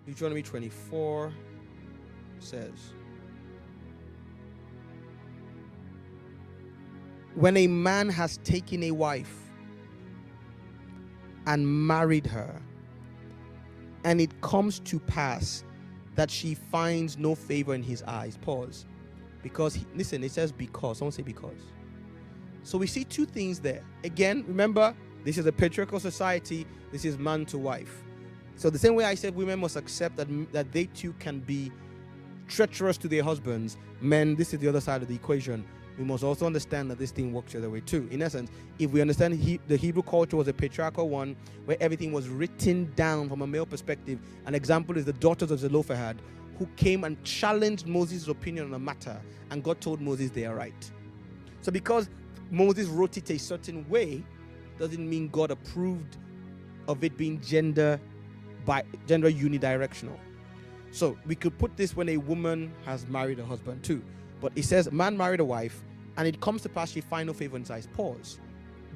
Deuteronomy 24 says, when a man has taken a wife and married her, and it comes to pass that she finds no favor in his eyes. Pause. Because, listen, it says because. Someone say because. So we see two things there. Again, remember, this is a patriarchal society. This is man to wife. So the same way I said women must accept that they too can be treacherous to their husbands, men, this is the other side of the equation. We must also understand that this thing works the other way too. In essence, if we understand the Hebrew culture was a patriarchal one where everything was written down from a male perspective, an example is the daughters of Zelophehad, who came and challenged Moses' opinion on a matter, and God told Moses they are right. So because Moses wrote it a certain way, doesn't mean God approved of it being gender unidirectional. So we could put this when a woman has married a husband too. But it says, man married a wife, and it comes to pass she find no favor in his eyes. Pause.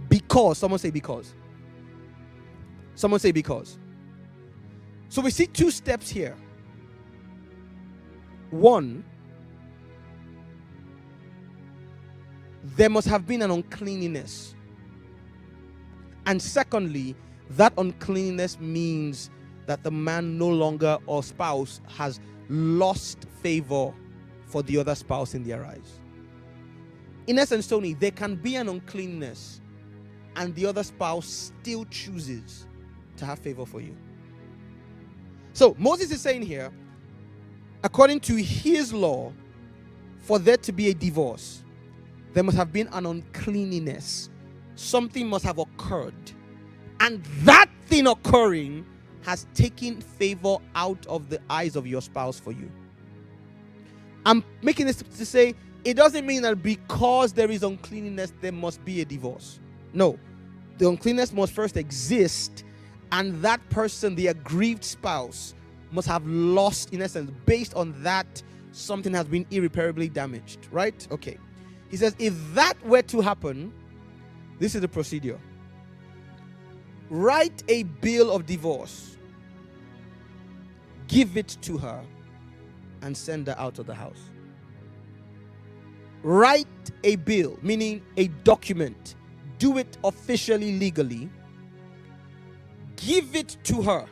Because. Someone say because. Someone say because. So we see two steps here. One, there must have been an uncleanness. And secondly, that uncleanness means that the man no longer, or spouse, has lost favor for the other spouse in their eyes. In essence, Tony, there can be an uncleanness and the other spouse still chooses to have favor for you. So Moses is saying here, according to his law, for there to be a divorce, there must have been an uncleanness. Something must have occurred. And that thing occurring has taken favor out of the eyes of your spouse for you. I'm making this to say, it doesn't mean that because there is uncleanness, there must be a divorce. No. The uncleanness must first exist, and that person, the aggrieved spouse, must have lost, in essence, based on that, something has been irreparably damaged. Right? Okay. He says, if that were to happen, this is the procedure. Write a bill of divorce, give it to her, and send her out of the house. Write a bill, meaning a document. Do it officially, legally. Give it to her.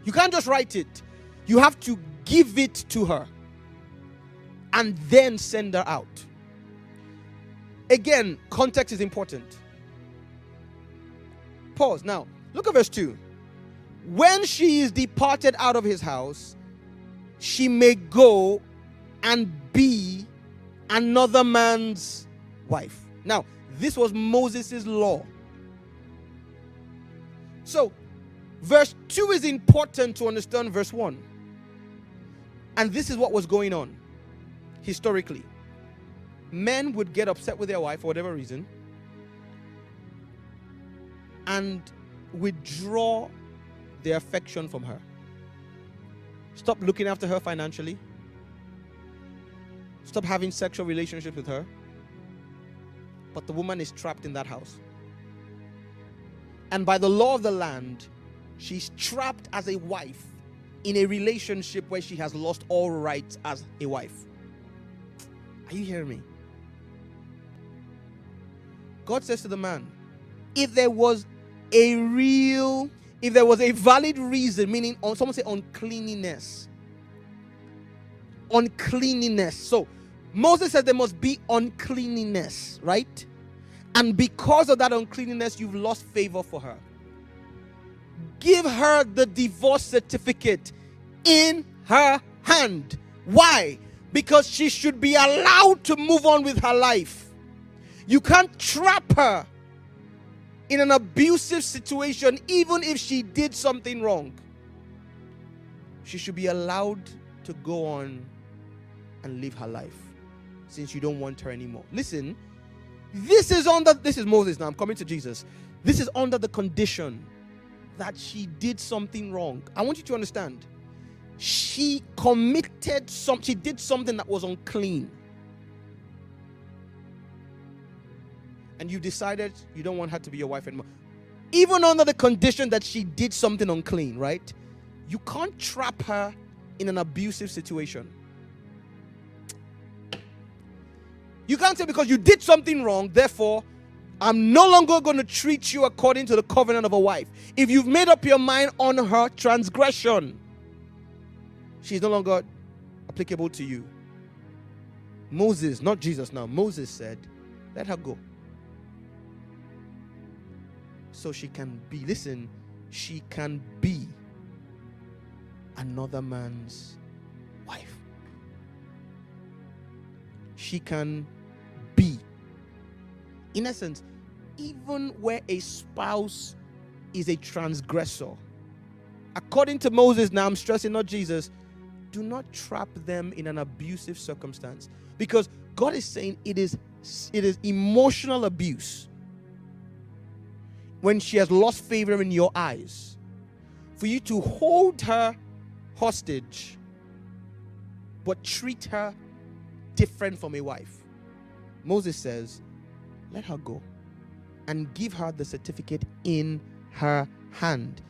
You can't just write it. You have to give it to her. And then send her out. Again, context is important. Pause. Now, look at verse 2. When she is departed out of his house, she may go and be another man's wife. Now, this was Moses' law. So, verse 2 is important to understand verse 1. And this is what was going on historically. Men would get upset with their wife for whatever reason and withdraw their affection from her. Stop looking after her financially. Stop having sexual relationships with her. But the woman is trapped in that house. And by the law of the land, she's trapped as a wife in a relationship where she has lost all rights as a wife. Are you hearing me? God says to the man, if there was a valid reason, meaning someone say uncleanliness. Uncleanliness. So Moses said there must be uncleanliness, right? And because of that uncleanliness, you've lost favor for her. Give her the divorce certificate in her hand. Why? Because she should be allowed to move on with her life. You can't trap her in an abusive situation, even if she did something wrong. She should be allowed to go on and live her life, since you don't want her anymore. Listen, this is Moses now. I'm coming to Jesus. This is under the condition that she did something wrong. I want you to understand. She did something that was unclean. And you decided you don't want her to be your wife anymore. Even under the condition that she did something unclean, right? You can't trap her in an abusive situation. You can't say because you did something wrong, therefore, I'm no longer going to treat you according to the covenant of a wife. If you've made up your mind on her transgression, she's no longer applicable to you. Moses, not Jesus now, Moses said, let her go. So she can be, listen, she can be another man's wife. She can be. In essence, even where a spouse is a transgressor, according to Moses, now I'm stressing, not Jesus, do not trap them in an abusive circumstance. Because God is saying it is emotional abuse when she has lost favor in your eyes. For you to hold her hostage, but treat her different from a wife. Moses says, let her go and give her the certificate in her hand.